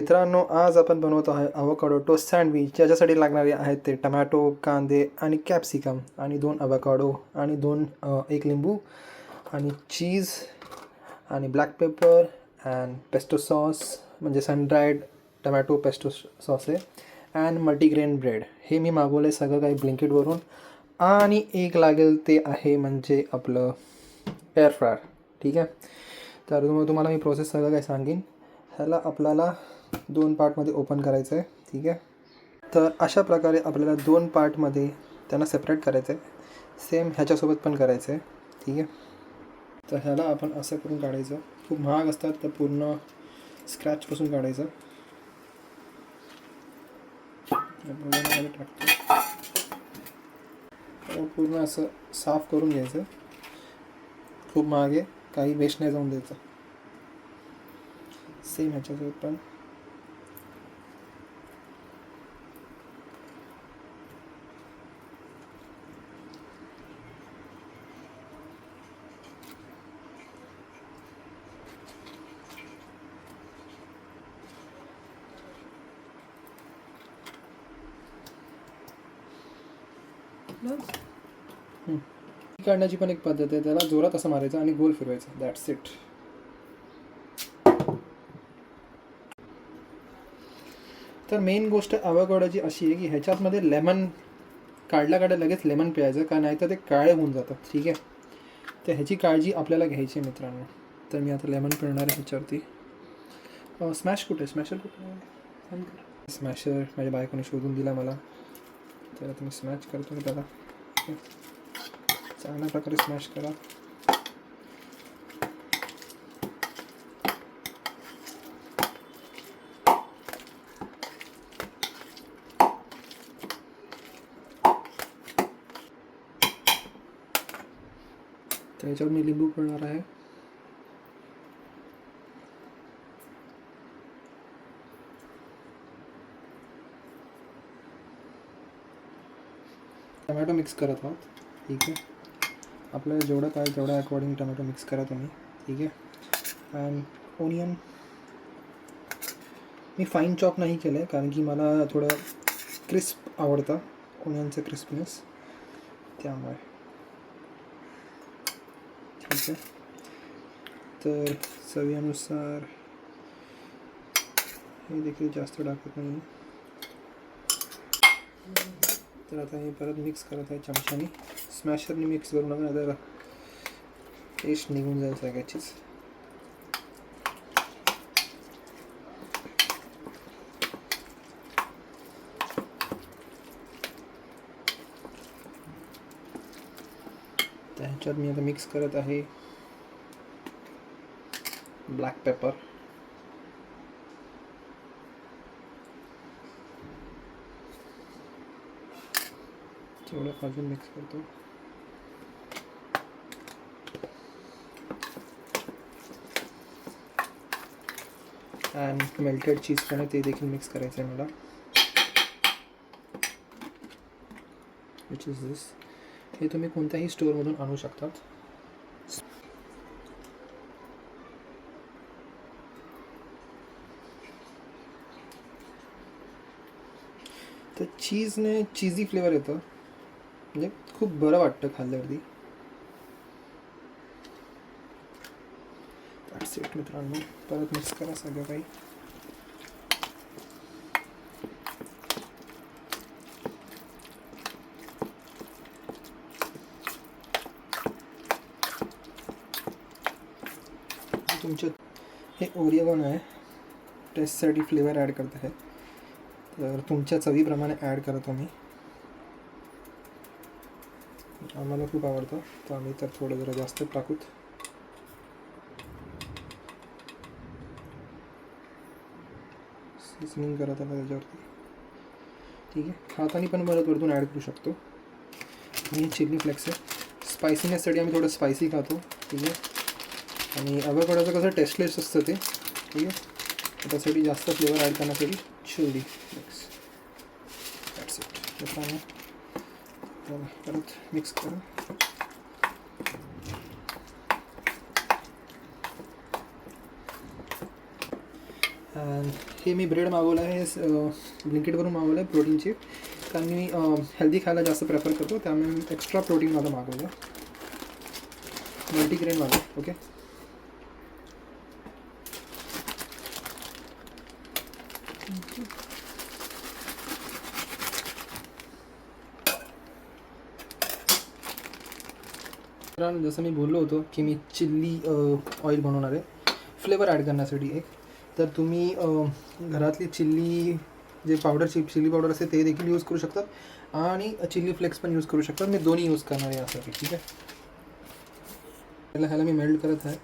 मित्रांनो, आज आपण बनवत आहे अवोकाडो टोस्ट सँडविच. ज्याच्यासाठी लागणारे आहेत ते टमॅटो, कांदे आणि कॅप्सिकम आणि 2 अवोकाडो आणि 1 लिंबू आणि चीज आणि black paper and pesto sauce म्हणजे सन ड्राईड टमॅटो पेस्टो सॉस आहे अँड मल्टीग्रेन ब्रेड. हे मी मागवलं सगळं काही ब्लिंकिटवरून. आणि एक लागेल ते आहे म्हणजे आपलं एअर फ्रायर. ठीक आहे, तर तुम्हाला मी प्रोसेस सगळं काही सांगेन. ह्याला आपल्याला 2 पार्टमध्ये ओपन करायचं आहे. ठीक आहे, तर अशा प्रकारे आपल्याला 2 पार्टमध्ये त्यांना सेपरेट करायचं आहे. सेम ह्याच्यासोबत पण करायचं आहे. ठीक आहे, तर ह्याला आपण असं करून काढायचं. खूप महाग असतात तर पूर्ण स्क्रॅचपासून काढायचं. टाकतो पूर्ण असं साफ करून घ्यायचं. खूप महाग आहे, काही वेस्ट नाही जाऊन द्यायचं. सेम ह्याच्यासोबत पण काढण्याची पण एक पद्धत आहे. त्याला जोरात असं मारायचं आणि गोल फिरवायचं. That's it. तर मेन गोष्ट अवोकाडोची अशी आहे की ह्याच्यातमध्ये लेमन काढल्या लगेच लेमन प्यायचं, का नाही तर ते काळे होऊन जातात. ठीक आहे, तर ह्याची काळजी आपल्याला घ्यायची आहे मित्रांनो. तर मी आता लेमन पिळणार आहे ह्याच्यावरती. स्मॅशर कुठे आहे? स्मॅशर माझ्या बायकोने शोधून दिला मला, तर आता मी स्मॅश करतो मी त्याला. चांगल्या प्रकारे स्मॅश करा. तर ह्याच्यावर मी लिंबू पिळणार आहे. टमॅटो मिक्स करत आहोत. ठीक आहे, आपल्याला जेवढं काय तेवढ्या अकॉर्डिंग टमॅटो मिक्स करा तुम्ही. ठीक आहे, and onion me fine chop नाही केलं आहे, कारण की मला थोडं क्रिस्प आवडतं, ओनियनचं क्रिस्पनेस, त्यामुळे. ठीक आहे, तर चवीनुसार हे देखील जास्त टाकत नाही. तर आता हे परत मिक्स करत आहे चमच्याने. स्मॅशरने मिक्स करू नका, आता टेस्ट निघून जाईल सगळ्याचीच. त्याच्यात मी आता मिक्स करत आहे ब्लॅक पेपर. थोडं अजून मिक्स करतो. अँड मेल्टेड चीज पण आहे, ते देखील मिक्स करायचं आहे मला. विच इज दिस. हे तुम्ही कोणत्याही स्टोअरमधून आणू शकतात. तर चीजने चीजी फ्लेवर येतं, म्हणजे खूप बरं वाटतं खाल्ल्यावरती. दॅट्स इट मित्रांनो. परत मिक्स करा सगळं काही. तुमचे हे ओरिगोनो आहे, टेस्टसाठी फ्लेवर ॲड करत आहे, तर तुमच्या चवीप्रमाणे ॲड करा तुम्ही. आम्हाला खूप आवडतं तर आम्ही तर थोडं जरा जास्त टाकूत. सिझनिंग करत आला त्याच्यावरती. ठीक आहे, हाताने पण परत वरतून ॲड करू शकतो. आणि चिली फ्लेक्स आहे, स्पायसीनेससाठी आम्ही थोडं स्पायसी खातो. ठीक आहे, आणि अवोकाडोचं कसं टेस्टलेस असतं ते. ठीक आहे, त्यासाठी जास्त फ्लेवर ॲड करण्यासाठी चिली फ्लेक्स. That's it. परत मिक्स करा. अँड हे मी ब्रेड मागवलं आहे, ब्लिंकिटवरून मागवलं आहे प्रोटीनची, कारण मी हेल्दी खायला जास्त प्रेफर करतो, त्यामुळे मी एक्स्ट्रा प्रोटीन माझं मागवलं आहे, मल्टीग्रेन मागवलं. ओके, कारण जसं मी बोललो होतो की मी चिल्ली ऑइल बनवणार आहे फ्लेवर ॲड करण्यासाठी एक. तर तुम्ही घरातली चिल्ली जे पावडर चिल्ली पावडर असते ते देखील यूज करू शकतात आणि चिल्ली फ्लेक्स पण यूज करू शकतात. मी दोन्ही यूज करणार आहे यासाठी. ठीक आहे, पहिला ह्याला मी मेल्ट करत आहे.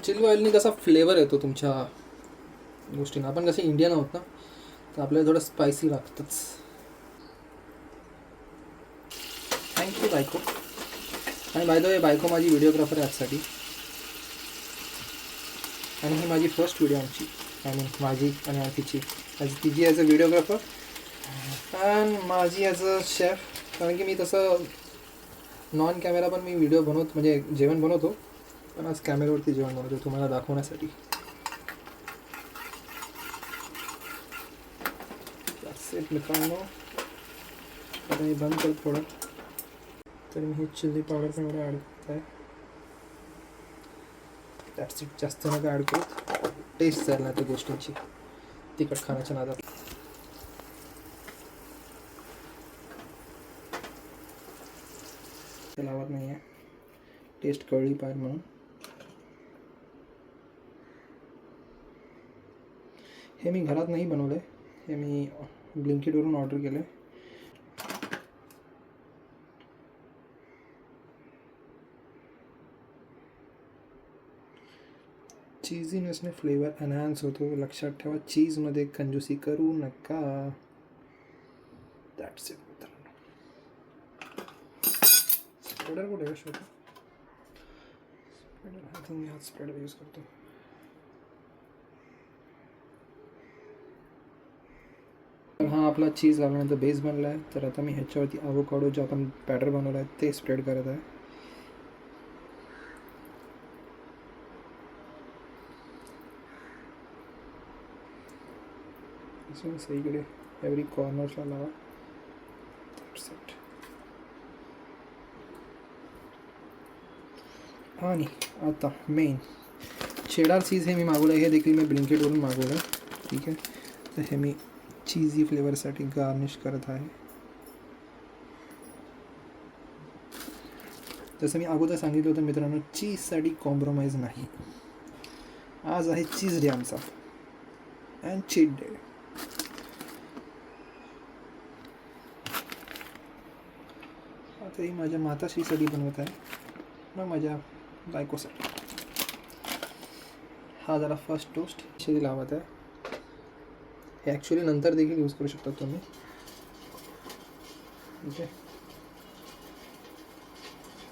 चिल्ली ऑइलनी कसा फ्लेवर येतो तुमच्या गोष्टींना. आपण कसे इंडियन आहोत ना, तर आपल्याला थोडं स्पायसी लागतंच. थँक्यू बायको. आणि बाय द वे बायको माझी व्हिडिओग्राफर आहे आजसाठी, आणि ही माझी फर्स्ट व्हिडिओ आमची, आय मीन माझी आणि तिची, तिची ॲज अ व्हिडिओग्राफर अँड माझी ॲज अ शेफ. कारण की मी तसं नॉन कॅमेरा पण मी व्हिडिओ बनवतो, म्हणजे जेवण बनवतो, पण आज कॅमेऱ्यावरती जेवण बनवतो तुम्हाला दाखवण्यासाठी. मित्रांनो आता हे बंद करत थोडं. तर मी हे चिल्ली पावडर पण एवढं ॲड करत आहे. That's it. जास्त नका ॲड करू, टेस्ट जाईल ना त्या गोष्टींची तिखट खाण्याच्या नादात. ते लावत नाही आहे, टेस्ट कळली पाहिजे म्हणून. हे मी घरात नाही बनवलं आहे, हे मी ब्लिंकिटवरून ऑर्डर केलं आहे. चीझीनेसने फ्लेवर एनहान्स होतो, लक्षात ठेवा. चीजमध्ये कंजूसी करू नका. दॅट्स इट मित्रांनो. स्प्रेडर कुठे आहे? शोधा स्प्रेडर. आय थिंक मी हा स्प्रेडर यूज करतो. तर हा आपला चीज लावल्यानंतर बेस बनला आहे. तर आता मी ह्याच्यावरती अवोकाडो जो आपण बॅटर बनवला आहे ते स्प्रेड करत आहे. सगळीकडे एव्हरी कॉर्नर्सला लावा. सेट. आणि आता मेन चेडार चीज हे मी मागवलं आहे, हे देखील मी ब्लिंकिटवरून मागवलं आहे. ठीक आहे, तर हे मी चीजी फ्लेवरसाठी गार्निश करत आहे. जसं मी अगोदर सांगितलं होतं मित्रांनो, चीजसाठी कॉम्प्रोमाइज नाही. आज आहे चीज डे आमचा अँड चीट डे. आता ही माझ्या माताश्रीसाठी बनवत आहे, मग माझ्या बायकोसाठी. हा जरा फर्स्ट टोस्ट शेरी लावत आहे. हे ॲक्च्युली नंतर देखील यूज करू शकता तुम्ही. ठीक आहे,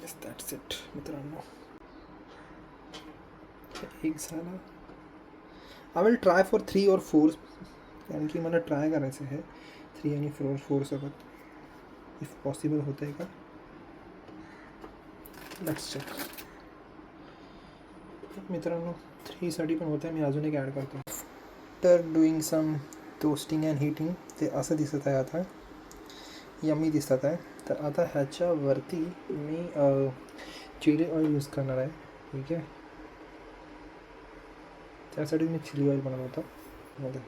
येस दॅट्स इट मित्रांनो. एक झाला. I will try for 3 or 4, कारण की मला ट्राय करायचं आहे 3 आणि 4 सोबत, इफ पॉसिबल होतं आहे का. Let's check. मित्रांनो 3साठी पण होतं आहे, मी अजून एक ॲड करतो. After doing some toasting and heating ते असं दिसत आहे. आता यम्मी दिसत आहे. तर आता ह्याच्यावरती मी चिली ऑइल यूज करणार आहे. ठीक आहे, त्यासाठी मी चिली ऑइल बनवतो मध्ये.